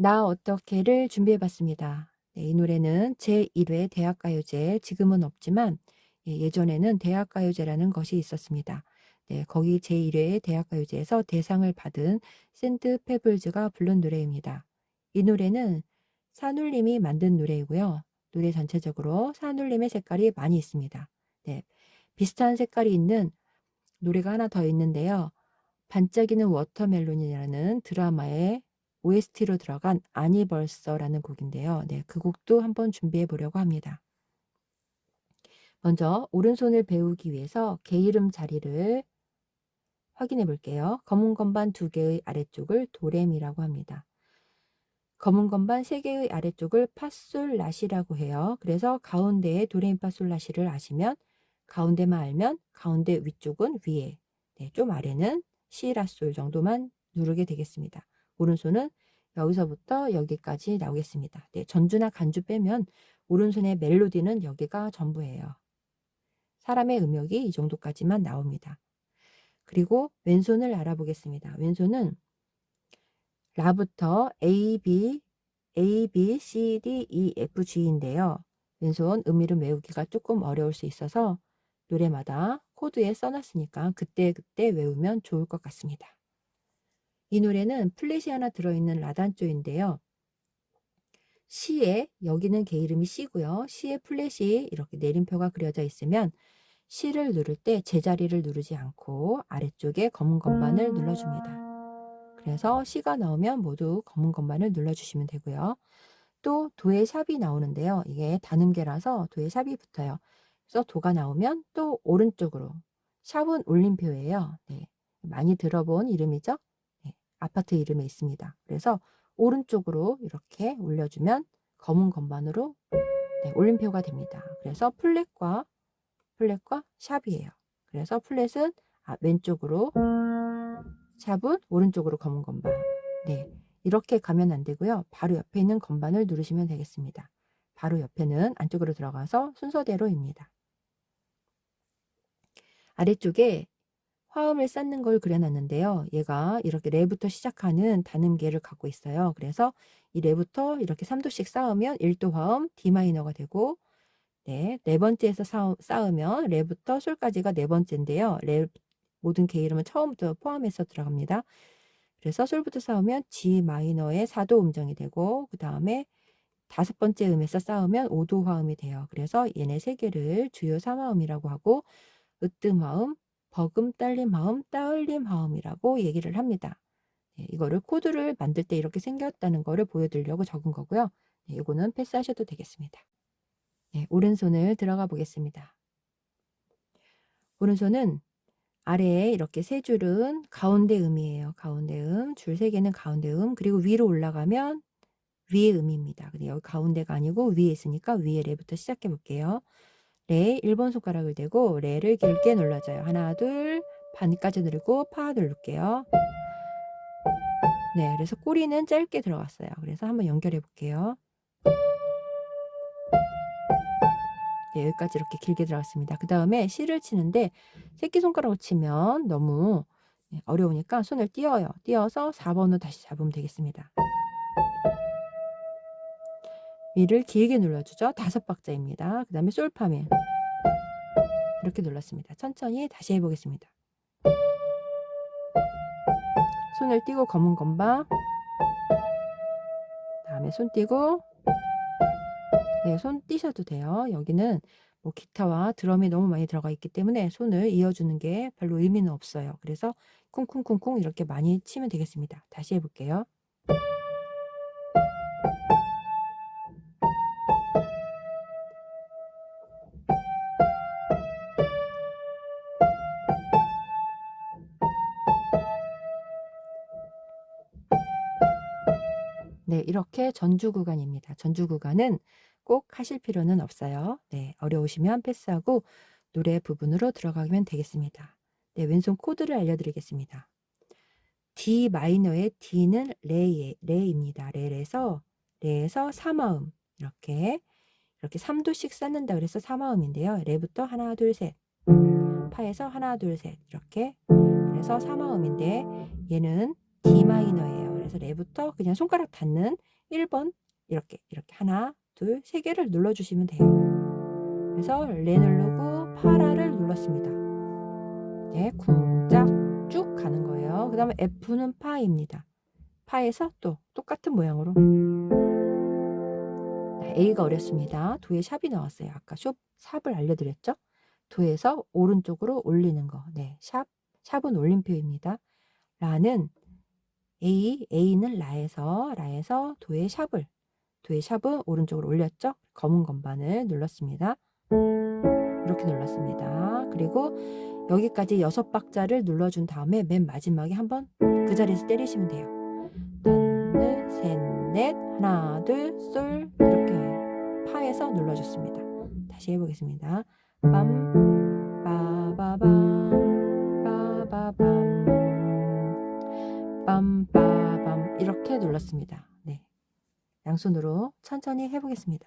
나 어떻게를 준비해봤습니다. 네, 이 노래는 제1회 대학가요제, 지금은 없지만 예전에는 대학가요제라는 것이 있었습니다. 네, 거기 제1회 대학가요제에서 대상을 받은 샌드 페블즈가 부른 노래입니다. 이 노래는 산울림이 만든 노래이고요. 노래 전체적으로 산울림의 색깔이 많이 있습니다. 네, 비슷한 색깔이 있는 노래가 하나 더 있는데요. 반짝이는 워터멜론이라는 드라마의 OST로 들어간 아니 벌써라는 곡인데요. 네, 그 곡도 한번 준비해 보려고 합니다. 먼저 오른손을 배우기 위해서 개 이름 자리를 확인해 볼게요. 검은 건반 2개의 아래쪽을 도레미라고 합니다. 검은 건반 3개의 아래쪽을 파솔라시라고 해요. 그래서 가운데에 도레미파솔라시를 아시면 가운데만 알면 가운데 위쪽은 위에, 네, 좀 아래는 시라솔 정도만 누르게 되겠습니다. 오른손은 여기서부터 여기까지 나오겠습니다. 네, 전주나 간주 빼면 오른손의 멜로디는 여기가 전부예요. 사람의 음역이 이 정도까지만 나옵니다. 그리고 왼손을 알아보겠습니다. 왼손은 라부터 A, B, C, D, E, F, G인데요. 왼손 음이름 외우기가 조금 어려울 수 있어서 노래마다 코드에 써놨으니까 그때그때 외우면 좋을 것 같습니다. 이 노래는 플랫이 하나 들어있는 라단조인데요. C에, 여기는 개 이름이 C고요. C에 플랫이 이렇게 내림표가 그려져 있으면 C를 누를 때 제자리를 누르지 않고 아래쪽에 검은 건반을 눌러줍니다. 그래서 C가 나오면 모두 검은 건반을 눌러주시면 되고요. 또 도의 샵이 나오는데요. 이게 단음계라서 도의 샵이 붙어요. 그래서 도가 나오면 또 오른쪽으로, 샵은 올림표예요. 네, 많이 들어본 이름이죠. 네, 아파트 이름에 있습니다. 그래서 오른쪽으로 이렇게 올려주면 검은 건반으로, 네, 올림표가 됩니다. 그래서 플랫과 샵이에요. 그래서 플랫은 왼쪽으로, 샵은 오른쪽으로 검은 건반. 네, 이렇게 가면 안 되고요. 바로 옆에 있는 건반을 누르시면 되겠습니다. 바로 옆에는 안쪽으로 들어가서 순서대로입니다. 아래쪽에 화음을 쌓는 걸 그려놨는데요. 얘가 이렇게 레부터 시작하는 단음계를 갖고 있어요. 그래서 이 레부터 이렇게 3도씩 쌓으면 1도 화음 D 마이너가 되고, 네 번째에서 쌓으면 레부터 솔까지가 네 번째인데요. 레 모든 개 이름은 처음부터 포함해서 들어갑니다. 그래서 솔부터 쌓으면 G 마이너의 4도 음정이 되고, 그 다음에 5번째 음에서 쌓으면 5도 화음이 돼요. 그래서 얘네 3개를 주요 3화음이라고 하고, 으뜸 화음, 버금 딸림 화음, 따을림 화음이라고 얘기를 합니다. 네, 이거를 코드를 만들 때 이렇게 생겼다는 거를 보여드리려고 적은 거고요. 네, 이거는 패스하셔도 되겠습니다. 네, 오른손을 들어가 보겠습니다. 오른손은 아래에 이렇게 세 줄은 가운데 음이에요. 가운데 음, 줄 3개는 가운데 음, 그리고 위로 올라가면 위의 음입니다. 근데 여기 가운데가 아니고 위에 있으니까 위에 레부터 시작해 볼게요. 레 1번 손가락을 대고 레를 길게 눌러줘요. 하나, 둘, 반까지 누르고 파 누를게요. 네, 그래서 꼬리는 짧게 들어갔어요. 그래서 한번 연결해 볼게요. 네, 여기까지 이렇게 길게 들어갔습니다. 그 다음에 C를 치는데 새끼손가락으로 치면 너무 어려우니까 손을 띄어요. 띄어서 4번으로 다시 잡으면 되겠습니다. 위를 길게 눌러주죠. 5박자입니다. 그 다음에 솔파민 이렇게 눌렀습니다. 천천히 다시 해보겠습니다. 손을 띄고 검은 건반, 다음에 손 띄고, 네, 손 띄셔도 돼요. 여기는 뭐 기타와 드럼이 너무 많이 들어가 있기 때문에 손을 이어주는 게 별로 의미는 없어요. 그래서 쿵쿵쿵쿵 이렇게 많이 치면 되겠습니다. 다시 해볼게요. 네, 이렇게 전주 구간입니다. 전주 구간은 꼭 하실 필요는 없어요. 네, 어려우시면 패스하고 노래 부분으로 들어가면 되겠습니다. 네, 왼손 코드를 알려드리겠습니다. D 마이너의 D는 레입니다. 레에서 3화음 이렇게 3도씩 쌓는다 그래서 3화음인데요. 레부터 하나 둘 셋, 파에서 하나 둘 셋 이렇게, 그래서 3화음인데 얘는 D 마이너예요. 그래서 레부터 그냥 손가락 닿는 1번 이렇게 하나, 둘, 세 개를 눌러주시면 돼요. 그래서 레 누르고 파라를 눌렀습니다. 네, 쿵짝 쭉 가는 거예요. 그 다음에 F는 파입니다. 파에서 또 똑같은 모양으로. A가 어렵습니다. 도에 샵이 나왔어요. 아까 샵을 알려드렸죠? 도에서 오른쪽으로 올리는 거. 네, 샵은 올림표입니다. 라는 A는 라에서 도의 샵은 오른쪽으로 올렸죠? 검은 건반을 눌렀습니다. 이렇게 눌렀습니다. 그리고 여기까지 6박자를 눌러준 다음에 맨 마지막에 한번 그 자리에서 때리시면 돼요. 딴, 셋, 넷, 하나, 둘, 솔 이렇게 파에서 눌러줬습니다. 다시 해보겠습니다. 빰, 빠바밤, 빠바밤, 빰빠밤 이렇게 눌렀습니다. 네, 양손으로 천천히 해보겠습니다.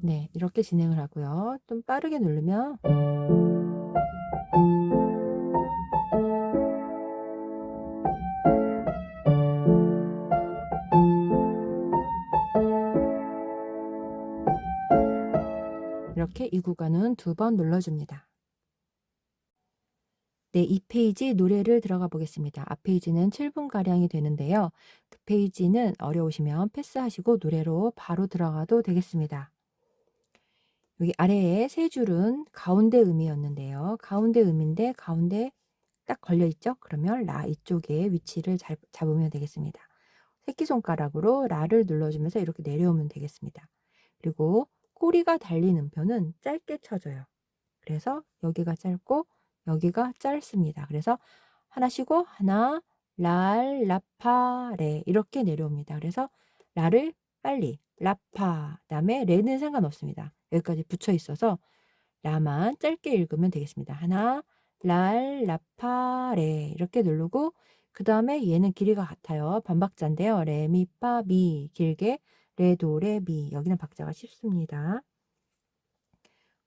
네, 이렇게 진행을 하고요. 좀 빠르게 누르면 이렇게 이 구간은 2번 눌러줍니다. 네, 이 페이지 노래를 들어가 보겠습니다. 앞 페이지는 7분가량이 되는데요. 그 페이지는 어려우시면 패스하시고 노래로 바로 들어가도 되겠습니다. 여기 아래에 세 줄은 가운데 음이었는데요. 가운데 음인데 가운데 딱 걸려있죠? 그러면 라 이쪽에 위치를 잡으면 되겠습니다. 새끼손가락으로 라를 눌러주면서 이렇게 내려오면 되겠습니다. 그리고 꼬리가 달린 음표는 짧게 쳐줘요. 그래서 여기가 짧고 여기가 짧습니다. 그래서 하나 쉬고 하나, 랄, 라파, 레 이렇게 내려옵니다. 그래서 라를 빨리, 라파, 그다음에 레는 상관없습니다. 여기까지 붙여 있어서 라만 짧게 읽으면 되겠습니다. 하나, 랄, 라파, 레 이렇게 누르고 그 다음에 얘는 길이가 같아요. 반박자인데요. 레, 미, 파, 미 길게 레, 도, 레, 미 여기는 박자가 쉽습니다.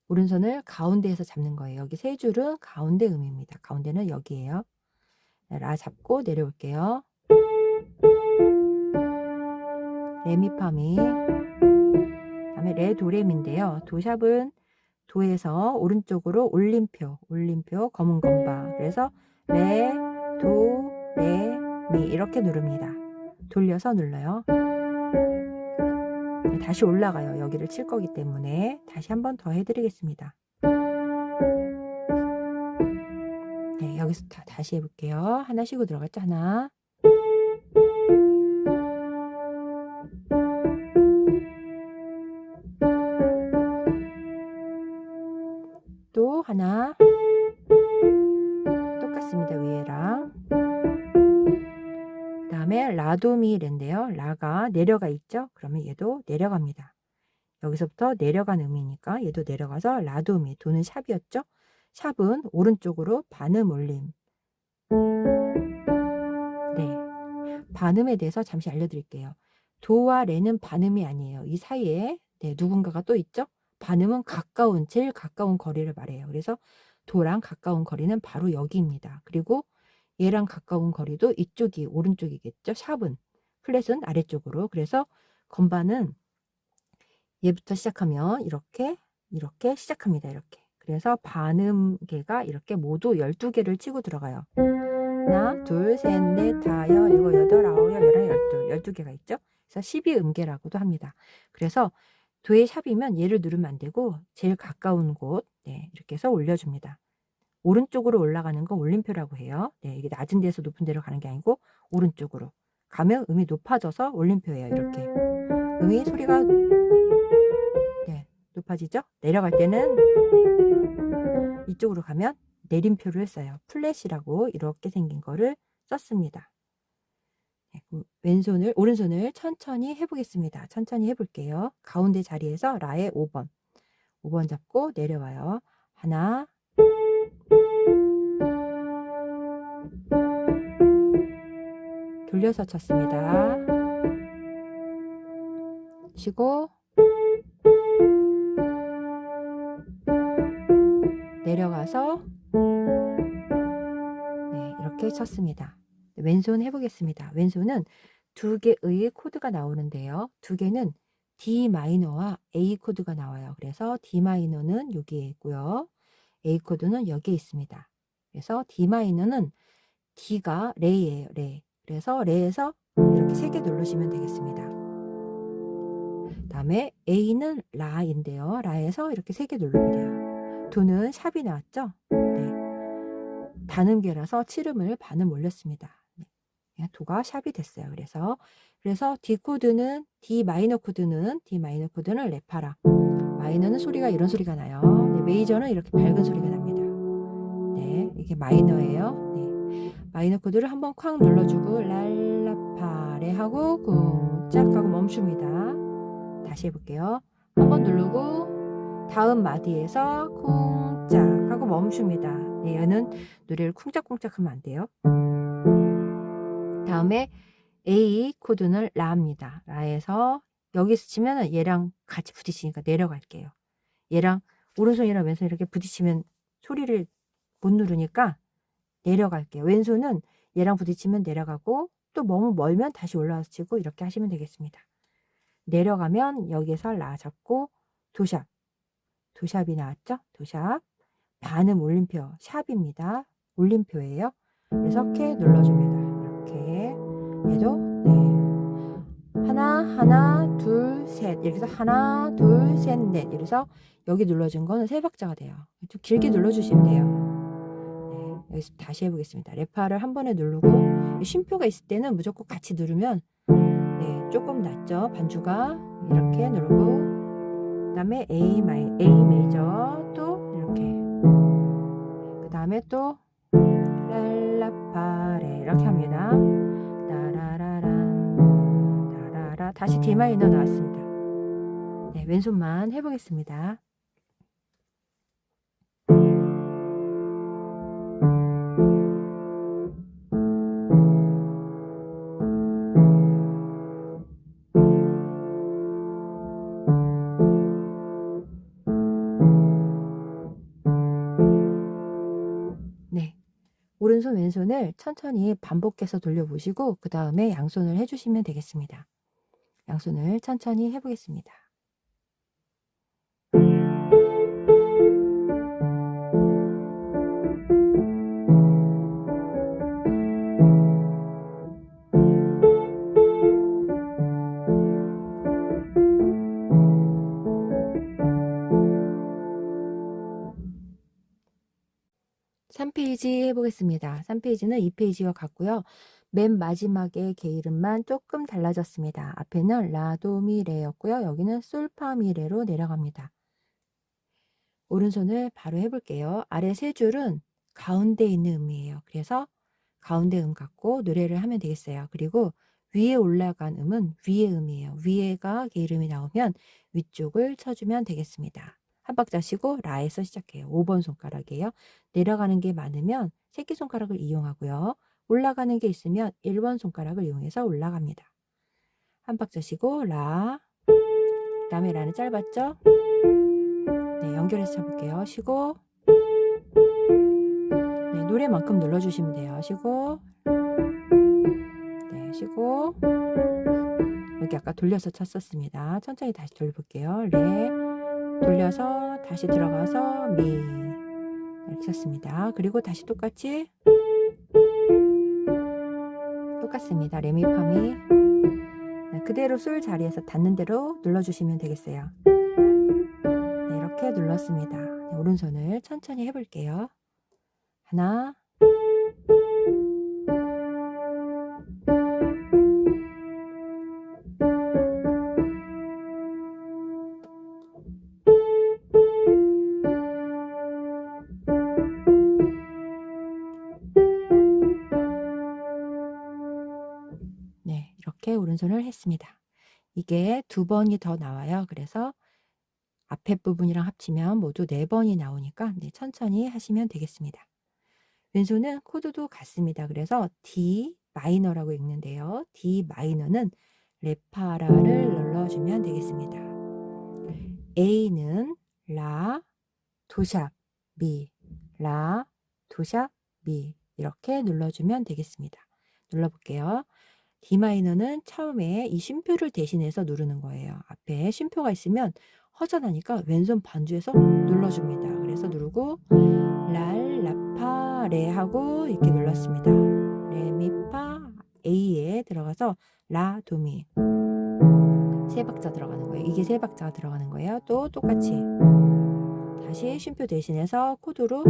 오른손을 가운데에서 잡는 거예요. 여기 세 줄은 가운데 음입니다. 가운데는 여기에요. 라 잡고 내려올게요. 레미파미 다음에 레 도레미인데요. 도샵은 도에서 오른쪽으로 올림표 검은 건바 그래서 레, 도, 레, 미 이렇게 누릅니다. 돌려서 눌러요. 다시 올라가요. 여기를 칠 거기 때문에 다시 한 번 더 해드리겠습니다. 네, 여기서 다시 해볼게요. 하나 쉬고 들어갔죠? 하나. 또 하나. 똑같습니다. 위에랑. 그 다음에 라도미레인데요. 라가 내려가 있죠? 그러면 얘도 내려갑니다. 여기서부터 내려간 음이니까 얘도 내려가서 라도미. 도는 샵이었죠? 샵은 오른쪽으로 반음 올림. 네, 반음에 대해서 잠시 알려드릴게요. 도와 레는 반음이 아니에요. 이 사이에 누군가가 또 있죠? 반음은 제일 가까운 거리를 말해요. 그래서 도랑 가까운 거리는 바로 여기입니다. 그리고 얘랑 가까운 거리도 이쪽이 오른쪽이겠죠? 샵은. 플랫은 아래쪽으로. 그래서 건반은 얘부터 시작하면 이렇게 시작합니다. 이렇게. 그래서 반음계가 이렇게 모두 12개를 치고 들어가요. 하나, 둘, 셋, 넷, 다섯, 일곱, 여덟, 아홉, 열, 열한, 12개가 있죠? 그래서 12음계라고도 합니다. 그래서 도의 샵이면 얘를 누르면 안 되고 제일 가까운 곳 이렇게 해서 올려줍니다. 오른쪽으로 올라가는 거 올림표라고 해요. 이게 낮은 데서 높은 데로 가는 게 아니고 오른쪽으로 가면 음이 높아져서 올림표예요. 이렇게 음이 소리가 높아지죠? 내려갈 때는 이쪽으로 가면 내림표를 써요. 플랫이라고 이렇게 생긴 거를 썼습니다. 오른손을 천천히 해보겠습니다. 천천히 해볼게요. 가운데 자리에서 라의 5번 잡고 내려와요. 하나, 돌려서 쳤습니다. 쉬고 내려가서 네, 이렇게 쳤습니다. 왼손 해보겠습니다. 왼손은 두 개의 코드가 나오는데요. 두 개는 D 마이너와 A 코드가 나와요. 그래서 D 마이너는 여기에 있고요. A 코드는 여기에 있습니다. 그래서 D 마이너는 D가 레예요. 레. 그래서 레에서 이렇게 3개 누르시면 되겠습니다. 다음에 A는 라인데요. 라에서 이렇게 3개 누르면 돼요. 도는 샵이 나왔죠? 네. 반음계라서 칠음을 반음 올렸습니다. 네. 도가 샵이 됐어요. 그래서 D 코드는 D 마이너 코드는 레파라. 마이너는 소리가 이런 소리가 나요. 네, 메이저는 이렇게 밝은 소리가 납니다. 네, 이게 마이너예요. 네. 마이너 코드를 한번 쾅 눌러주고 랄라파레 하고 쿵짝 하고 멈춥니다. 다시 해볼게요. 한번 누르고 다음 마디에서 쿵짝 하고 멈춥니다. 네, 얘는 노래를 쿵짝쿵짝 하면 안 돼요. 다음에 A 코드는 라입니다. 라에서 여기서 치면 얘랑 같이 부딪히니까 내려갈게요. 얘랑 오른손이랑 왼손 이렇게 부딪히면 소리를 못 누르니까 내려갈게요. 왼손은 얘랑 부딪히면 내려가고 또 너무 멀면 다시 올라와서 치고 이렇게 하시면 되겠습니다. 내려가면 여기에서 라 잡고 도샵. 도샵이 나왔죠? 도샵. 반음 올림표 샵입니다. 올림표예요. 그래서 이렇게 눌러줍니다. 이렇게 해도 네. 하나 둘 셋 이렇게 해서 하나 둘 셋 넷 이래서 여기 눌러준 거는 3박자가 돼요. 좀 길게 눌러주시면 돼요. 네, 여기서 다시 해보겠습니다. 레파를 한 번에 누르고 쉼표가 있을 때는 무조건 같이 누르면 네, 조금 낮죠. 반주가 이렇게 누르고 그 다음에 A 메이저 또 이렇게 그 다음에 또 랄라파레 이렇게 합니다. 따라라란 따라라 다시 D 마이너 나왔습니다. 네, 왼손만 해보겠습니다. 네, 오른손 왼손을 천천히 반복해서 돌려보시고 그 다음에 양손을 해주시면 되겠습니다. 양손을 천천히 해보겠습니다. 삼 페이지 해보겠습니다. 3페이지는 2페이지와 같고요. 맨 마지막에 개 이름만 조금 달라졌습니다. 앞에는 라도미레였고요. 여기는 솔파미레로 내려갑니다. 오른손을 바로 해볼게요. 아래 3줄은 가운데 있는 음이에요. 그래서 가운데 음 갖고 노래를 하면 되겠어요. 그리고 위에 올라간 음은 위에 음이에요. 위에가 개 이름이 나오면 위쪽을 쳐주면 되겠습니다. 한 박자 쉬고 라에서 시작해요. 5번 손가락이에요. 내려가는 게 많으면 새끼손가락을 이용하고요. 올라가는 게 있으면 1번 손가락을 이용해서 올라갑니다. 한 박자 쉬고 라, 그 다음에 라는 짧았죠? 네, 연결해서 쳐볼게요. 쉬고 네, 노래만큼 눌러주시면 돼요. 쉬고 네, 쉬고 여기 아까 돌려서 쳤었습니다. 천천히 다시 돌려볼게요. 레 돌려서 다시 들어가서 미 이렇게 쳤습니다. 그리고 다시 똑같이 똑같습니다. 레미파미 네, 그대로 솔 자리에서 닿는 대로 눌러주시면 되겠어요. 네, 이렇게 눌렀습니다. 네, 오른손을 천천히 해볼게요. 하나 네, 이렇게 오른손을 했습니다. 이게 2번이 더 나와요. 그래서 앞에 부분이랑 합치면 모두 4번이 나오니까 네, 천천히 하시면 되겠습니다. 왼손은 코드도 같습니다. 그래서 D 마이너라고 읽는데요. D 마이너는 레파라를 눌러주면 되겠습니다. A는 라, 도샵, 미, 라, 도샵, 미 이렇게 눌러주면 되겠습니다. 눌러볼게요. D 마이너는 처음에 이 쉼표를 대신해서 누르는 거예요. 앞에 쉼표가 있으면 허전하니까 왼손 반주해서 눌러줍니다. 그래서 누르고 랄, 라파, 레 하고 이렇게 눌렀습니다. 레, 미, 파, A에 들어가서 라, 도, 미 세 박자 들어가는 거예요. 이게 세 박자가 들어가는 거예요. 또 똑같이 다시 쉼표 대신해서 코드로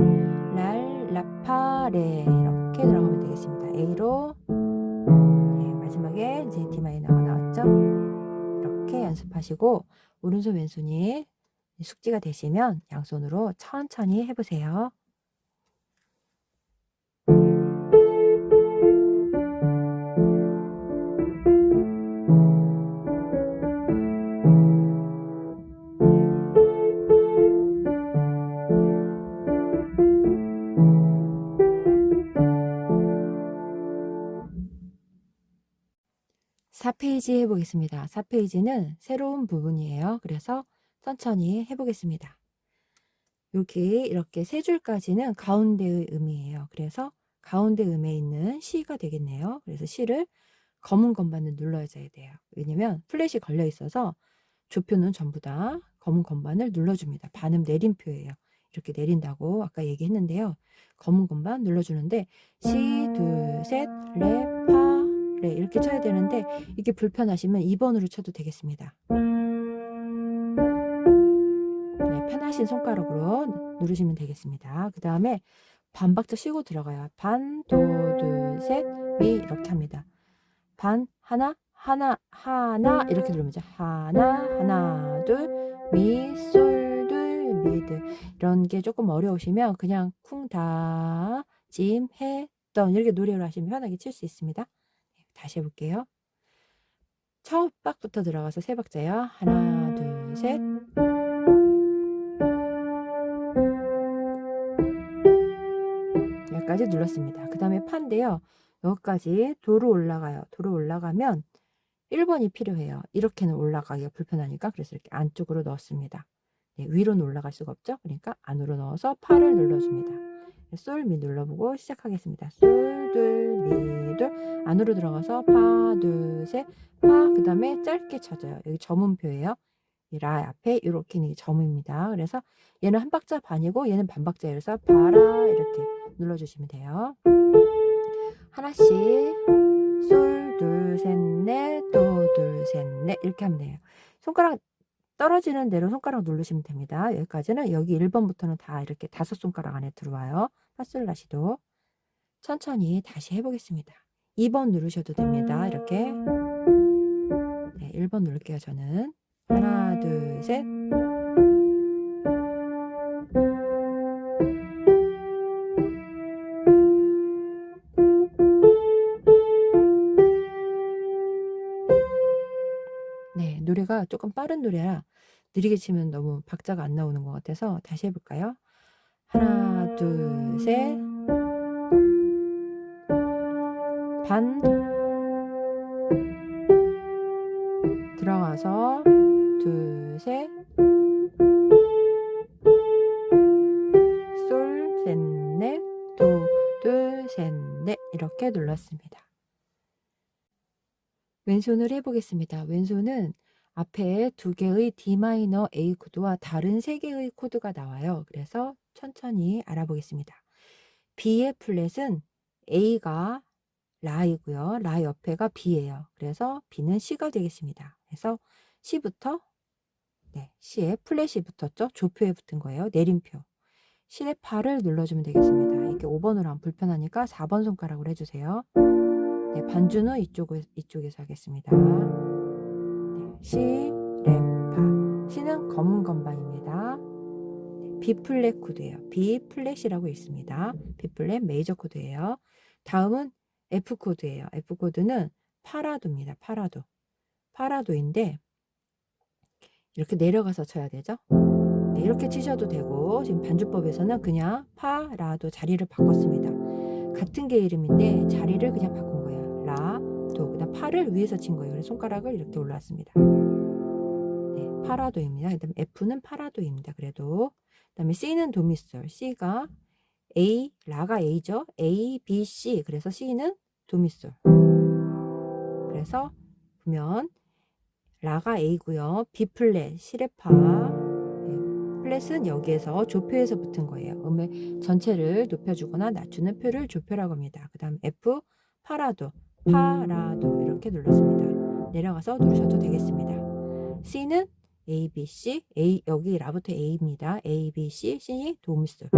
랄, 라파, 레 이렇게 들어가면 되겠습니다. A로 네, 마지막에 이제 D 마이너가 나왔죠. 이렇게 연습하시고 오른손 왼손이 숙지가 되시면 양손으로 천천히 해보세요. (4페이지) 해보겠습니다. 4페이지는 새로운 부분이에요. 그래서 천천히 해보겠습니다. 여기 이렇게 세 줄까지는 가운데의 음이에요. 그래서 가운데 음에 있는 C가 되겠네요. 그래서 C를 검은 건반을 눌러줘야 돼요. 왜냐면 플랫이 걸려 있어서 조표는 전부 다 검은 건반을 눌러줍니다. 반음 내림표예요. 이렇게 내린다고 아까 얘기했는데요. 검은 건반 눌러주는데 C, 둘, 셋, 레, 파, 레 이렇게 쳐야 되는데 이게 불편하시면 2번으로 쳐도 되겠습니다. 네, 편하신 손가락으로 누르시면 되겠습니다. 그 다음에 반박자 쉬고 들어가요. 반, 도, 둘, 셋, 미 이렇게 합니다. 반, 하나, 하나, 하나 이렇게 누르면 이제 하나, 하나, 둘, 미, 솔, 둘, 미, 둘 이런 게 조금 어려우시면 그냥 쿵, 다, 짐, 해, 던 이렇게 노래로 하시면 편하게 칠 수 있습니다. 다시 해볼게요. 첫 박부터 들어가서 세 박자요. 하나, 둘, 셋. 여기까지 눌렀습니다. 그 다음에 파인데요. 여기까지 도로 올라가요. 도로 올라가면 1번이 필요해요. 이렇게는 올라가기가 불편하니까 그래서 이렇게 안쪽으로 넣었습니다. 네, 위로는 올라갈 수가 없죠. 그러니까 안으로 넣어서 파를 눌러줍니다. 솔, 미 눌러보고 시작하겠습니다. 솔, 둘, 미, 둘 안으로 들어가서 파, 둘, 셋, 파 그 다음에 짧게 쳐줘요. 여기 점음표예요. 이 라 앞에 이렇게 있는 게 점입니다. 그래서 얘는 한 박자 반이고 얘는 반 박자여서 파라 이렇게 눌러주시면 돼요. 하나씩 솔, 둘, 셋, 넷, 도, 둘, 셋, 넷 이렇게 하면 돼요. 손가락 떨어지는 대로 손가락 누르시면 됩니다. 여기까지는 여기 1번부터는 다 이렇게 5손가락 안에 들어와요. 파솔라시도 천천히 다시 해보겠습니다. 2번 누르셔도 됩니다. 이렇게 네, 1번 누를게요. 저는 하나, 둘, 셋. 네, 노래가 조금 빠른 노래라 느리게 치면 너무 박자가 안 나오는 것 같아서 다시 해볼까요? 하나, 둘, 셋. 반 들어가서 둘, 셋. 솔, 셋, 넷, 도, 둘, 셋, 넷 이렇게 눌렀습니다. 왼손을 해보겠습니다. 왼손은 앞에 2개의 D 마이너 A 코드와 다른 3개의 코드가 나와요. 그래서 천천히 알아보겠습니다. B의 플랫은 A가 라이고요. 라 옆에가 B예요. 그래서 B는 C가 되겠습니다. 그래서 C부터 네, C에 플랫이 붙었죠. 조표에 붙은 거예요. 내림표. C의 파를 눌러주면 되겠습니다. 이게 5번으로 하면 불편하니까 4번 손가락으로 해주세요. 네, 반주는 이쪽에서 하겠습니다. 네, C, 레, 파. C는 검은 건반입니다. 네, B 플랫 코드예요. B 플랫이라고 있습니다. B 플랫 메이저 코드예요. 다음은 F 코드예요. F 코드는 파라도입니다. 파라도. 파라도인데 이렇게 내려가서 쳐야 되죠. 네, 이렇게 치셔도 되고 지금 반주법에서는 그냥 파, 라도 자리를 바꿨습니다. 같은 게 이름인데 자리를 그냥 바꾼 거예요. 라, 도. 그다음 파를 위에서 친 거예요. 그래서 손가락을 이렇게 올랐습니다. 네, 파라도입니다. 그다음 F는 파라도입니다. 그래도 그다음에 C는 도미솔. C가 A, 라가 A죠. A, B, C. 그래서 C는 도미솔. 그래서 보면 라가 A고요. B 플랫, 시레파. 네, 플랫은 여기에서 조표에서 붙은 거예요. 음의 전체를 높여주거나 낮추는 표를 조표라고 합니다. 그 다음 F, 파라도, 파라도 이렇게 눌렀습니다. 내려가서 누르셔도 되겠습니다. C는 A, B, C, A, 여기 라부터 A입니다. A, B, C, C, 도미솔.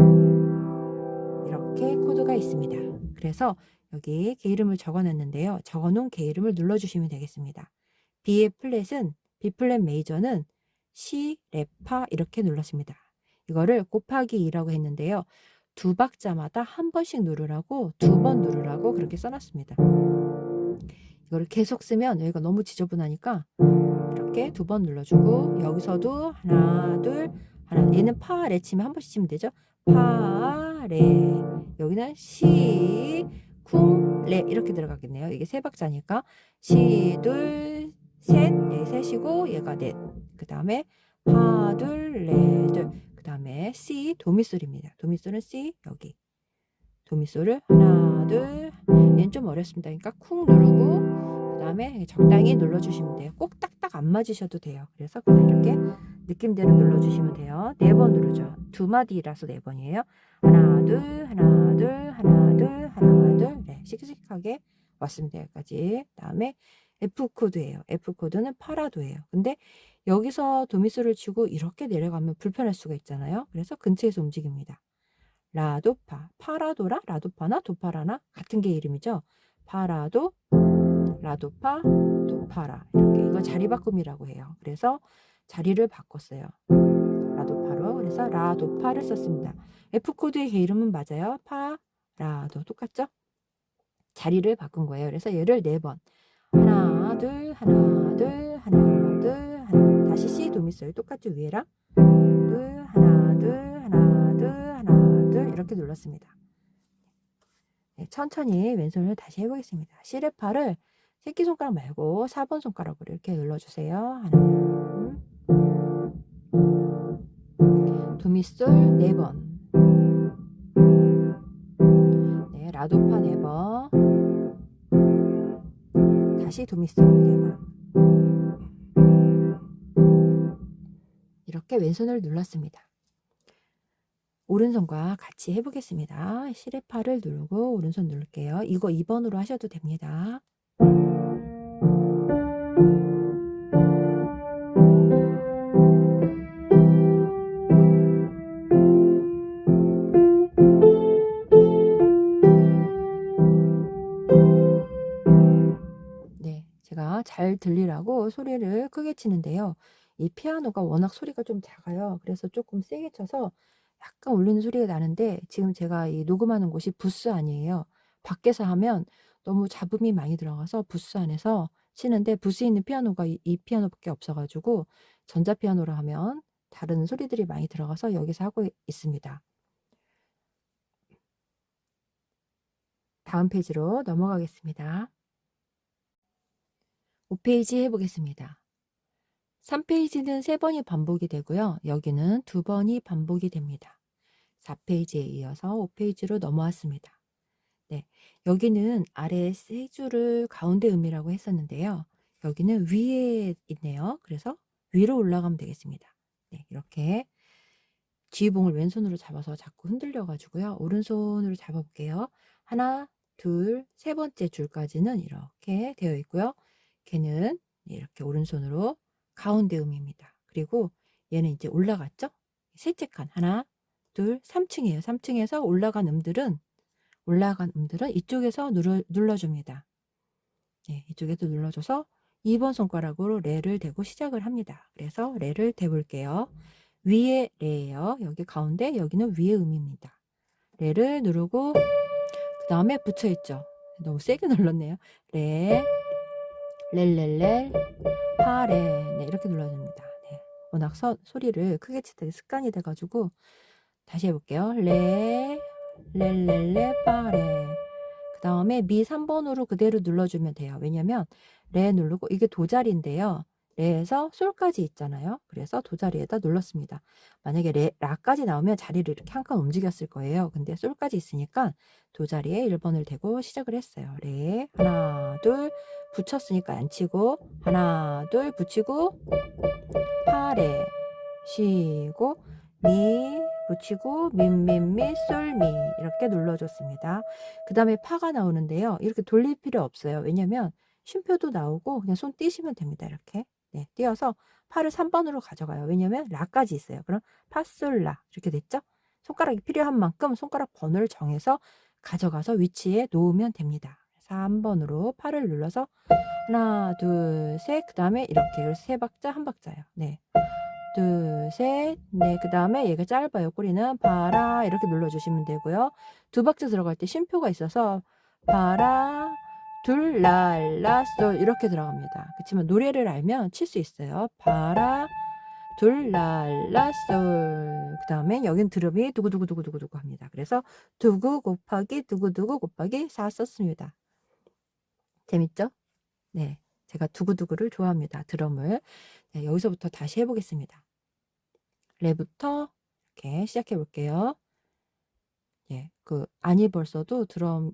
이렇게 코드가 있습니다. 그래서 여기 개 이름을 적어놨는데요. 적어놓은 개 이름을 눌러주시면 되겠습니다. B의 플랫은 B 플랫 메이저는 C, 레파 이렇게 눌렀습니다. 이거를 곱하기 2라고 했는데요. 두 박자마다 한 번씩 누르라고 두 번 누르라고 그렇게 써놨습니다. 이거를 계속 쓰면 여기가 너무 지저분하니까 이렇게 두 번 눌러주고 여기서도 하나 둘 하나 얘는 파, 레 치면 한 번씩 치면 되죠. 파, 레 여기는 시, 쿵, 레 이렇게 들어가겠네요. 이게 세 박자니까 시, 둘, 셋, 네, 셋이고 얘가 넷. 그 다음에 파, 둘, 레, 둘. 그 다음에 C, 도미솔입니다. 도미솔은 C 여기. 도미솔을 하나, 둘. 얘는 좀 어렵습니다. 그러니까 쿵 누르고 그 다음에 적당히 눌러주시면 돼요. 꼭 딱딱 안 맞으셔도 돼요. 그래서 그냥 이렇게 느낌대로 눌러주시면 돼요. 4번 누르죠. 두 마디라서 4번이에요. 하나, 둘, 하나, 둘, 하나, 둘, 하나, 둘. 네, 씩씩하게 왔습니다. 여기까지. 그 다음에 F 코드예요. F 코드는 파라도예요. 근데 여기서 도미솔을 치고 이렇게 내려가면 불편할 수가 있잖아요. 그래서 근처에서 움직입니다. 라도파, 파라도라, 라도파나 도파라나 같은 게 이름이죠. 파라도, 라도파, 도파라 이렇게 이거 자리 바꿈이라고 해요. 그래서 자리를 바꿨어요. 라도파로 그래서 라도파를 썼습니다. F 코드의 이름은 맞아요. 파, 라도 똑같죠? 자리를 바꾼 거예요. 그래서 얘를 4번 하나, 둘, 하나, 둘, 하나, 둘, 하나 다시 C 도미솔 똑같죠? 위에랑 둘, 하나, 둘, 하나, 둘, 하나, 둘 이렇게 눌렀습니다. 네, 천천히 왼손을 다시 해보겠습니다. 시레파를 새끼손가락 말고 4번 손가락으로 이렇게 눌러주세요. 하나, 도미솔 4번, 네, 라도파 4번, 다시 도미솔 4번. 이렇게 왼손을 눌렀습니다. 오른손과 같이 해보겠습니다. 시레파를 누르고 오른손 누를게요. 이거 2번으로 하셔도 됩니다. 네, 제가 잘 들리라고 소리를 크게 치는데요. 이 피아노가 워낙 소리가 좀 작아요. 그래서 조금 세게 쳐서 약간 울리는 소리가 나는데 지금 제가 이 녹음하는 곳이 부스 아니에요. 밖에서 하면 너무 잡음이 많이 들어가서 부스 안에서 치는데 부스에 있는 피아노가 이 피아노밖에 없어가지고 전자피아노로 하면 다른 소리들이 많이 들어가서 여기서 하고 있습니다. 다음 페이지로 넘어가겠습니다. 5페이지 해보겠습니다. 3페이지는 3번이 반복이 되고요. 여기는 2번이 반복이 됩니다. 4페이지에 이어서 5페이지로 넘어왔습니다. 네, 여기는 아래 세 줄을 가운데 음이라고 했었는데요. 여기는 위에 있네요. 그래서 위로 올라가면 되겠습니다. 네, 이렇게 G봉을 왼손으로 잡아서 자꾸 흔들려 가지고요. 오른손으로 잡아볼게요. 하나, 둘, 세 번째 줄까지는 이렇게 되어 있고요. 걔는 이렇게 오른손으로 가운데 음입니다. 그리고 얘는 이제 올라갔죠? 셋째 칸 하나, 둘, 3층이에요. 3층에서 올라간 음들은 이쪽에서 눌러줍니다. 네, 이쪽에서 눌러줘서 2번 손가락으로 레를 대고 시작을 합니다. 그래서 레를 대볼게요. 위에 레예요. 여기 가운데 여기는 위에 음입니다. 레를 누르고 그 다음에 붙여있죠. 너무 세게 눌렀네요. 레, 렐렐렐, 파레 네, 이렇게 눌러줍니다. 네, 워낙 소리를 크게 치다 습관이 돼가지고 다시 해볼게요. 레, 렐렐레, 파레 그 그 다음에 미 3번으로 그대로 눌러주면 돼요. 왜냐면 레 누르고 이게 도자리인데요. 레에서 솔까지 있잖아요. 그래서 도자리에다 눌렀습니다. 만약에 라까지 나오면 자리를 이렇게 한 칸 움직였을 거예요. 근데 솔까지 있으니까 도자리에 1번을 대고 시작을 했어요. 레 하나 둘 붙였으니까 안 치고 하나 둘 붙이고 파레 쉬고 미 붙이고 민민미 솔미 이렇게 눌러줬습니다. 그 다음에 파가 나오는데요. 이렇게 돌릴 필요 없어요. 왜냐면 쉼표도 나오고 그냥 손 띄시면 됩니다. 이렇게 네, 띄어서 파를 3번으로 가져가요. 왜냐면 라까지 있어요. 그럼 파솔라 이렇게 됐죠? 손가락이 필요한 만큼 손가락 번호를 정해서 가져가서 위치에 놓으면 됩니다. 3번으로 파를 눌러서 하나 둘 셋 그 다음에 이렇게 세 박자 한 박자요. 네. 둘, 셋, 넷. 그 다음에 얘가 짧아요. 꼬리는 파라 이렇게 눌러주시면 되고요. 두 박자 들어갈 때 쉼표가 있어서 파라 둘, 랄라, 솔 이렇게 들어갑니다. 그렇지만 노래를 알면 칠 수 있어요. 파라 둘, 랄라, 솔. 그 다음에 여긴 드럼이 두구두구두구두구두구 합니다. 그래서 두구 곱하기 두구두구 곱하기 4 썼습니다. 재밌죠? 네. 제가 두구두구를 좋아합니다. 드럼을. 네, 여기서부터 다시 해보겠습니다. 레부터 이렇게 시작해 볼게요. 예, 그 아니벌서도 드럼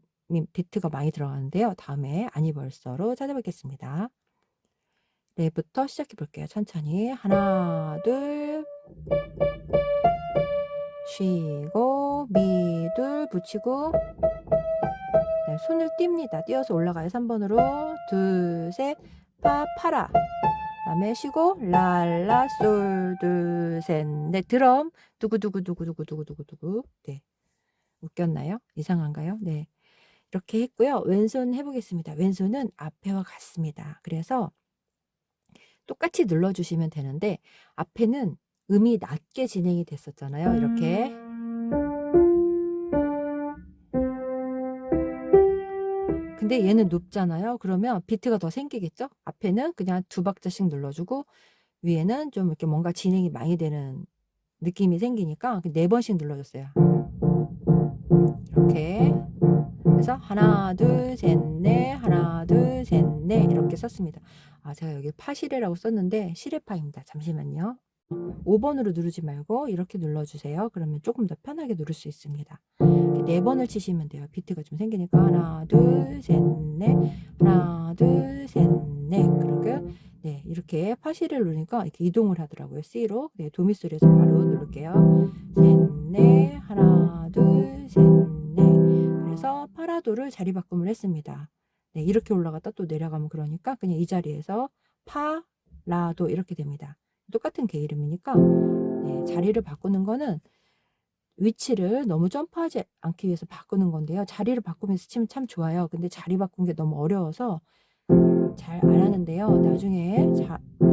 비트가 많이 들어가는데요. 다음에 아니벌서로 찾아뵙겠습니다. 레부터 시작해 볼게요. 천천히 하나 둘 쉬고 미 둘 붙이고 네, 손을 띱니다. 띄어서 올라가요. 3번으로 둘 셋 파 파라 다음에 쉬고 랄라 솔 둘 셋 넷 드럼 두구두구두구두구두구두구두구 네 웃겼나요? 이상한가요? 네 이렇게 했고요. 왼손 해보겠습니다. 왼손은 앞에와 같습니다. 그래서 똑같이 눌러주시면 되는데 앞에는 음이 낮게 진행이 됐었잖아요. 이렇게 근데 얘는 높잖아요. 그러면 비트가 더 생기겠죠? 앞에는 그냥 두 박자씩 눌러주고 위에는 좀 이렇게 뭔가 진행이 많이 되는 느낌이 생기니까 4번씩 눌러줬어요. 이렇게 그래서 하나 둘 셋 넷 하나 둘 셋 넷 이렇게 썼습니다. 아 제가 여기 파시레라고 썼는데 시레파입니다. 잠시만요. 5번으로 누르지 말고 이렇게 눌러주세요. 그러면 조금 더 편하게 누를 수 있습니다. 4번을 치시면 돼요. 비트가 좀 생기니까 하나 둘 셋 넷 하나 둘 셋 넷 그렇게 네 이렇게 파시를 누르니까 이렇게 이동을 하더라고요. C로 네 도미솔에서 바로 누를게요. 셋 넷 하나 둘 셋 넷 그래서 파라도를 자리 바꿈을 했습니다. 네 이렇게 올라갔다 또 내려가면 그러니까 그냥 이 자리에서 파 라도 이렇게 됩니다. 똑같은 개 이름이니까 네, 자리를 바꾸는 거는 위치를 너무 점프하지 않기 위해서 바꾸는 건데요. 자리를 바꾸면서 치면 참 좋아요. 근데 자리 바꾼 게 너무 어려워서 잘 안 하는데요. 나중에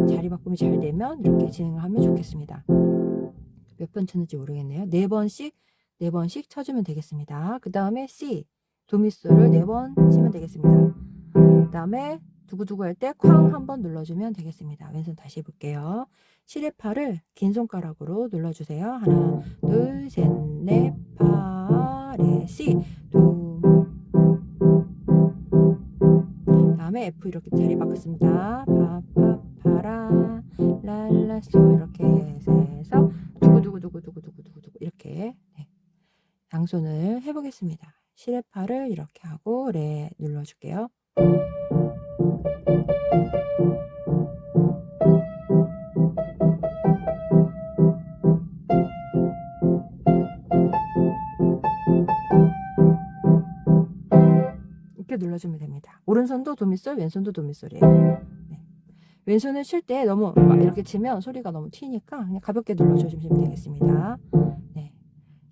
자리 바꿈이 잘 되면 이렇게 진행을 하면 좋겠습니다. 몇 번 쳤는지 모르겠네요. 4번씩 쳐주면 되겠습니다. 그 다음에 C 도미솔을 4번 치면 되겠습니다. 그 다음에 두구두구 할 때 쾅 한번 눌러주면 되겠습니다. 왼손 다시 해볼게요. 시레파를 긴 손가락으로 눌러주세요. 하나, 둘, 셋, 넷, 파, 레, 시, 도. 다음에 F 이렇게 자리 바꿨습니다. 파, 파, 파라, 랄라, 솔 이렇게 해서 두구두구두구두구두구두구 이렇게 네. 양손을 해보겠습니다. 시레파를 이렇게 하고 레 눌러줄게요. 이렇게 눌러주면 됩니다. 오른손도 도미솔, 왼손도 도미솔이에요. 네. 왼손을 칠 때 너무 막 이렇게 치면 소리가 너무 튀니까 그냥 가볍게 눌러주시면 되겠습니다. 네.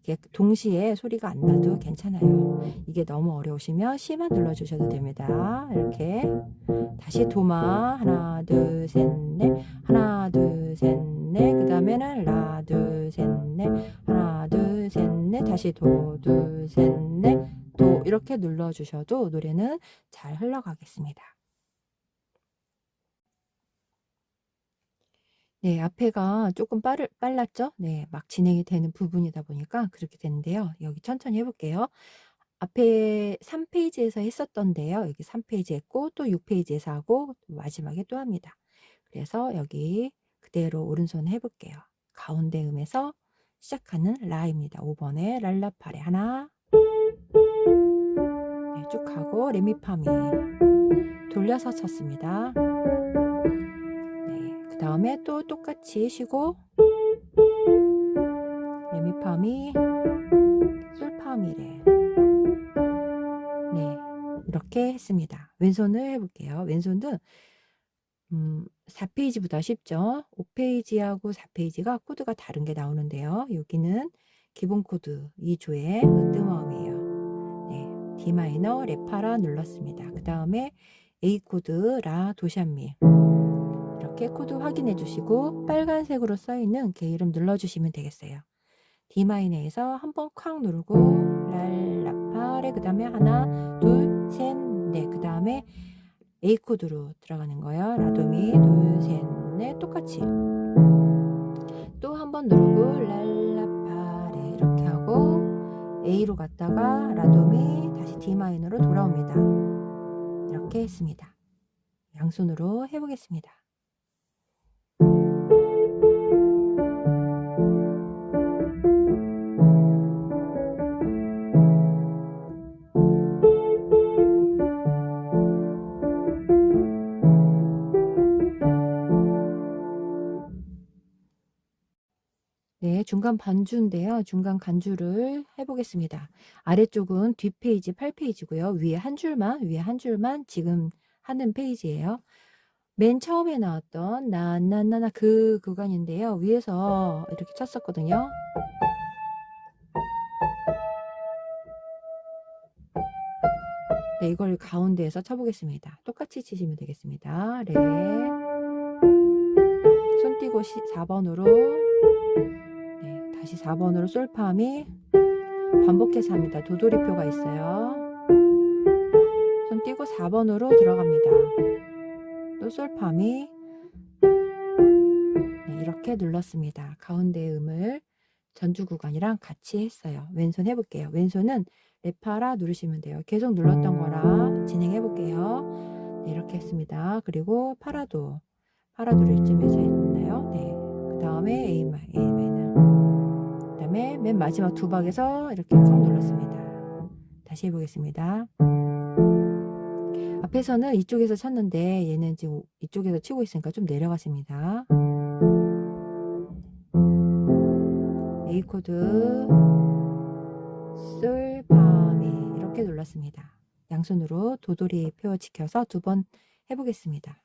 이게 동시에 소리가 안 나도 괜찮아요. 이게 너무 어려우시면 C만 눌러주셔도 됩니다. 이렇게 다시 도마 하나 둘 셋 넷 하나 둘 셋 넷 그 다음에는 라 둘 셋 넷 하나 둘 셋 넷 다시 도 둘 셋 넷 도 이렇게 눌러주셔도 노래는 잘 흘러가겠습니다. 네, 앞에가 조금 빨랐죠? 네, 막 진행이 되는 부분이다 보니까 그렇게 되는데요. 여기 천천히 해볼게요. 앞에 3페이지에서 했었던데요. 여기 3페이지 했고 또 6페이지에서 하고 마지막에 또 합니다. 그래서 여기 그대로 오른손 해 볼게요. 가운데 음에서 시작하는 라입니다. 5번에 랄라파레 하나, 네, 쭉 가고 레미파미 돌려서 쳤습니다. 네, 그 다음에 또 똑같이 쉬고 레미파미 솔파미레, 네, 이렇게 했습니다. 왼손을 해볼게요. 왼손도 4페이지보다 쉽죠. 5페이지하고 4페이지가 코드가 다른 게 나오는데요. 여기는 기본 코드 2조의 으뜸음이에요. 네, D 마이너 레파라 눌렀습니다. 그 다음에 A 코드 라 도샵미, 이렇게 코드 확인해 주시고 빨간색으로 써 있는 게 이름 눌러 주시면 되겠어요. D 마이너에서 한번 콱 누르고 랄라파레, 그 다음에 하나 둘 셋 넷, 그 다음에 A 코드로 들어가는 거예요. 라도미 둘 셋 넷 똑같이 또 한 번 누르고 랄라파레 이렇게 하고 A로 갔다가 라도미 다시 D 마이너로 돌아옵니다. 이렇게 했습니다. 양손으로 해보겠습니다. 네, 중간 반주인데요. 중간 간주를 해보겠습니다. 아래쪽은 뒷페이지 8페이지고요. 위에 한 줄만 지금 하는 페이지예요. 맨 처음에 나왔던 나나나나 그 구간인데요. 위에서 이렇게 쳤었거든요. 네, 이걸 가운데에서 쳐보겠습니다. 똑같이 치시면 되겠습니다. 레, 손 띄고 4번으로, 네, 다시 4번으로 솔파미 반복해서 합니다. 도돌이표가 있어요. 손 띄고 4번으로 들어갑니다. 또 솔파미, 네, 이렇게 눌렀습니다. 가운데 음을 전주 구간이랑 같이 했어요. 왼손 해볼게요. 왼손은 레파라 누르시면 돼요. 계속 눌렀던 거라 진행해 볼게요. 네, 이렇게 했습니다. 그리고 파라도를 이쯤에서 했나요? 네. 그 다음에 A 마이너. 그 다음에 맨 마지막 두 박에서 이렇게 꽉 눌렀습니다. 다시 해보겠습니다. 앞에서는 이쪽에서 쳤는데 얘는 지금 이쪽에서 치고 있으니까 좀 내려갔습니다. A 코드 솔 파미 이렇게 눌렀습니다. 양손으로 도돌이 표 지켜서 2번 해보겠습니다.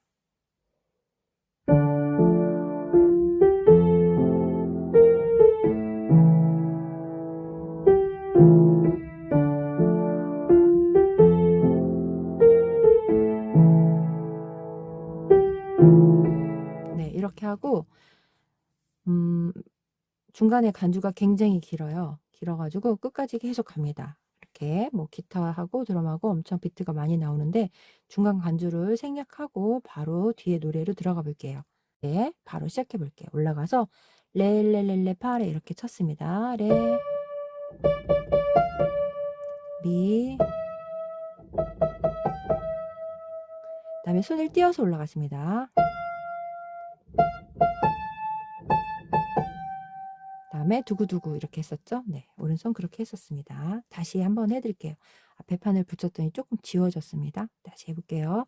네, 이렇게 하고 중간에 간주가 굉장히 길어가지고 끝까지 계속 갑니다. 이렇게 뭐 기타하고 드럼하고 엄청 비트가 많이 나오는데 중간 간주를 생략하고 바로 뒤에 노래로 들어가 볼게요. 네, 바로 시작해 볼게요. 올라가서 레레레레 파레 이렇게 쳤습니다. 레, 미, 그다음에 손을 띄어서 올라갔습니다. 다음에 두구두구 이렇게 했었죠. 네, 오른손 그렇게 했었습니다. 다시 한번 해드릴게요. 앞에 판을 붙였더니 조금 지워졌습니다. 다시 해볼게요.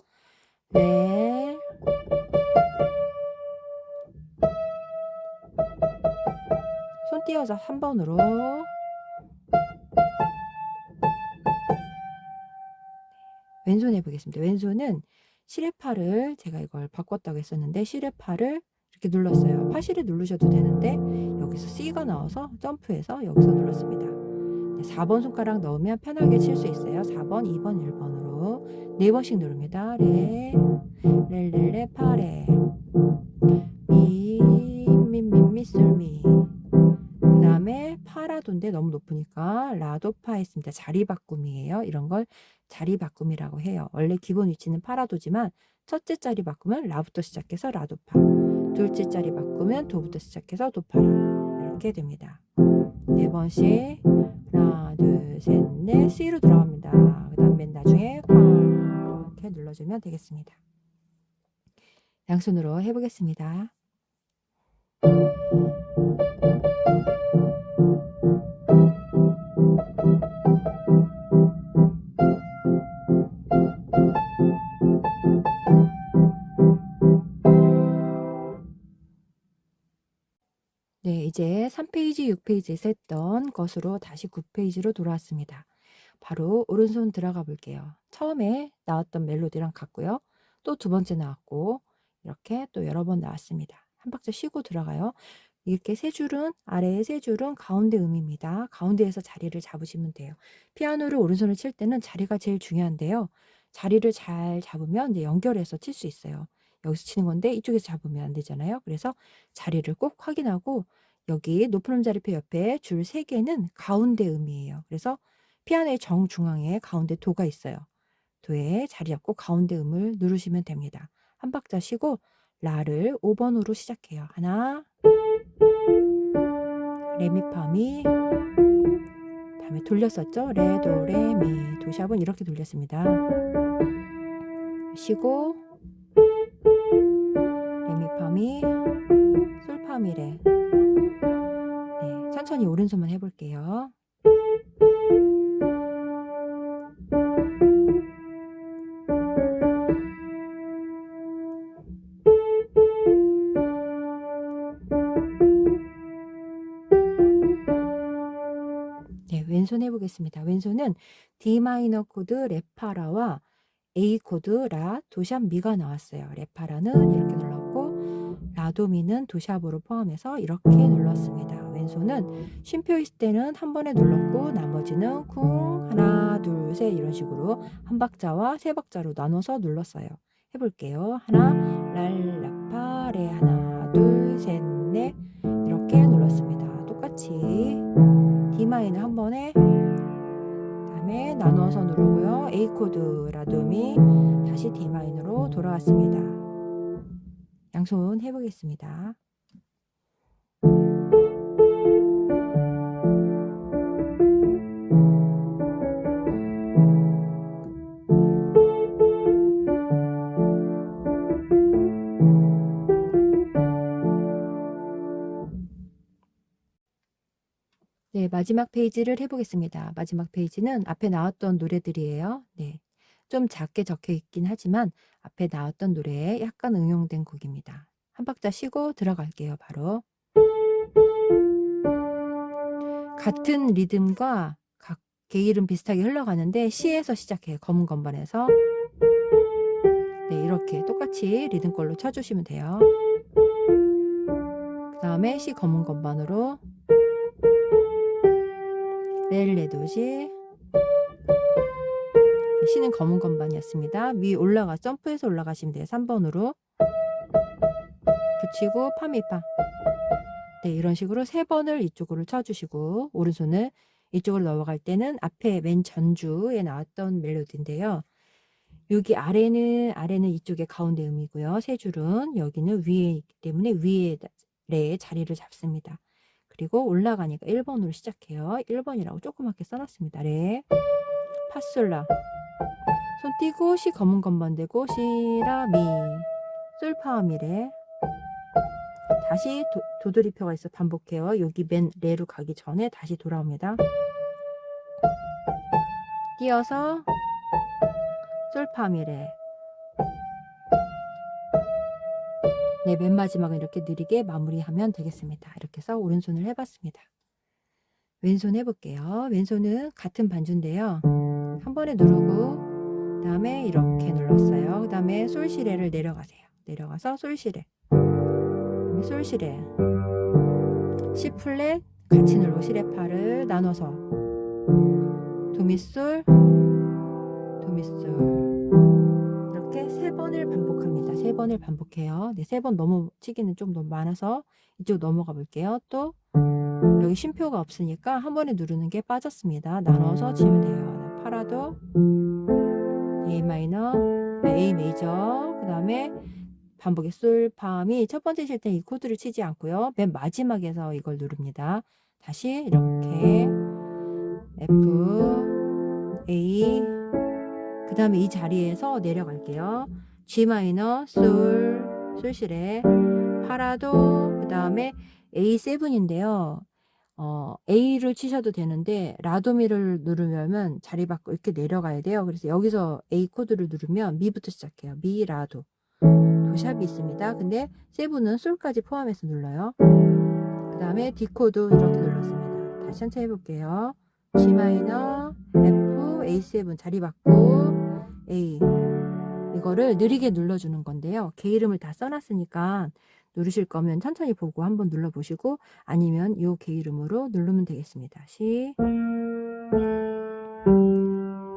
네, 손 띄어서 한 번으로, 왼손 해보겠습니다. 왼손은 시레파를 제가 이걸 바꿨다고 했었는데 시레파를 이렇게 눌렀어요. 파시를 누르셔도 되는데 여기서 C가 나와서 점프해서 여기서 눌렀습니다. 4번 손가락 넣으면 편하게 칠 수 있어요. 4번, 2번, 1번으로 4번씩 누릅니다. 레, 레레레 파레, 미, 미미미 솔미. 그 다음에 파라도인데 너무 높으니까 라도파 했습니다. 자리 바꿈이에요. 이런 걸 자리 바꿈이라고 해요. 원래 기본 위치는 파라도지만 첫째 자리 바꾸면 라부터 시작해서 라도파, 둘째 자리 바꾸면 도부터 시작해서 도파라 이렇게 됩니다. 4번씩 하나 둘 셋 넷 C로 들어갑니다. 눌러줍니다. 그 다음 맨 나중에 쾅 이렇게 눌러주면 되겠습니다. 양손으로 해보겠습니다. 네, 이제 3페이지, 6페이지에서 했던 것으로 다시 9페이지로 돌아왔습니다. 바로 오른손 들어가 볼게요. 처음에 나왔던 멜로디랑 같고요. 또 두 번째 나왔고 이렇게 또 여러 번 나왔습니다. 한 박자 쉬고 들어가요. 이렇게 세 줄은 아래에 세 줄은 가운데 음입니다. 가운데에서 자리를 잡으시면 돼요. 피아노를 오른손을 칠 때는 자리가 제일 중요한데요. 자리를 잘 잡으면 이제 연결해서 칠 수 있어요. 여기서 치는 건데 이쪽에서 잡으면 안 되잖아요. 그래서 자리를 꼭 확인하고 여기 높은 음자리표 옆에 줄 3개는 가운데 음이에요. 그래서 피아노의 정중앙에 가운데 도가 있어요. 도에 자리 잡고 가운데 음을 누르시면 됩니다. 한 박자 쉬고 라를 5번으로 시작해요. 하나, 레미파미, 다음에 돌렸었죠? 레, 도, 레, 미, 도샵은 이렇게 돌렸습니다. 쉬고 레미파미, 솔파미레. 네, 천천히 오른손만 해볼게요. 네, 왼손 해보겠습니다. 왼손은 D 마이너 코드 레파라와 A 코드 라, 도샵, 미가 나왔어요. 레파라는 이렇게 눌렀고 라도미는 도샵으로 포함해서 이렇게 눌렀습니다. 왼손은 쉼표 있을 때는 한 번에 눌렀고 나머지는 쿵 하나 둘 셋 이런 식으로 한 박자와 세 박자로 나눠서 눌렀어요. 해볼게요. 하나 랄라파 레 하나 둘 셋 넷 이렇게 눌렀습니다. 똑같이 D 마이너 한 번에 다음에 나누어서 누르고요. A 코드 라도미 다시 D 마이너로 돌아왔습니다. 양손 해보겠습니다. 네, 마지막 페이지를 해보겠습니다. 마지막 페이지는 앞에 나왔던 노래들이에요. 네, 좀 작게 적혀 있긴 하지만 앞에 나왔던 노래에 약간 응용된 곡입니다. 한 박자 쉬고 들어갈게요. 바로 같은 리듬과 각 개일은 비슷하게 흘러가는데 C에서 시작해요. 검은 건반에서. 네, 이렇게 똑같이 리듬꼴로 쳐주시면 돼요. 그 다음에 C 검은 건반으로 레레도시, C는 검은 건반이었습니다. 위 올라가 점프해서 올라가시면 돼요. 3번으로 붙이고 파미파. 네, 이런 식으로 3번을 이쪽으로 쳐주시고 오른손을 이쪽으로 넘어갈 때는 앞에 맨 전주에 나왔던 멜로디인데요. 여기 아래는 이쪽에 가운데 음이고요. 세 줄은 여기는 위에 있기 때문에 위에 레에 자리를 잡습니다. 그리고 올라가니까 1번으로 시작해요. 1번이라고 조그맣게 써놨습니다. 레, 파솔라. 손 띄고 시 검은 건반 대고 시라 미, 솔파미레. 다시 도돌이표가 있어 반복해요. 여기 맨 레로 가기 전에 다시 돌아옵니다. 띄어서 솔파미레. 네, 맨 마지막은 이렇게 느리게 마무리하면 되겠습니다. 이렇게 해서 오른손을 해봤습니다. 왼손 해볼게요. 왼손은 같은 반주인데요. 한 번에 누르고 그 다음에 이렇게 눌렀어요. 그 다음에 솔시레를 내려가세요. 내려가서 솔시레, 그다음에 솔시레, C 플랫 같이 누르고 시레파를 나눠서 도미솔, 도미솔 이렇게 3번을 반복합니다. 3번을 반복해요. 네, 3번 넘어치기는 좀 너무 많아서 이쪽 넘어가 볼게요. 또 여기 쉼표가 없으니까 한 번에 누르는 게 빠졌습니다. 나눠서 치면 돼요. 파라도, A 마이너, A 메이저, 그 다음에 반복의 솔, 파미. 첫 번째 칠 때 이 코드를 치지 않고요. 맨 마지막에서 이걸 누릅니다. 다시 이렇게 F, A, 그 다음에 이 자리에서 내려갈게요. G 마이너, 솔, 솔실에 파라도, 그 다음에 A7인데요. A를 치셔도 되는데 라도미를 누르면 자리 바꿔 이렇게 내려가야 돼요. 그래서 여기서 A 코드를 누르면 미부터 시작해요. 미, 라도. 도샵이 있습니다. 근데 세븐은 솔까지 포함해서 눌러요. 그 다음에 D 코드 이렇게 눌렀습니다. 다시 천천히 해볼게요. G 마이너, F, A7 자리 바꾸고 A. 이거를 느리게 눌러주는 건데요. 개 이름을 다 써놨으니까 누르실 거면 천천히 보고 한번 눌러보시고 아니면 이 개 이름으로 누르면 되겠습니다. 시,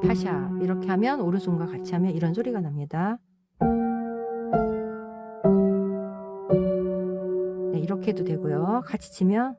파샵 이렇게 하면 오른손과 같이 하면 이런 소리가 납니다. 네, 이렇게 해도 되고요. 같이 치면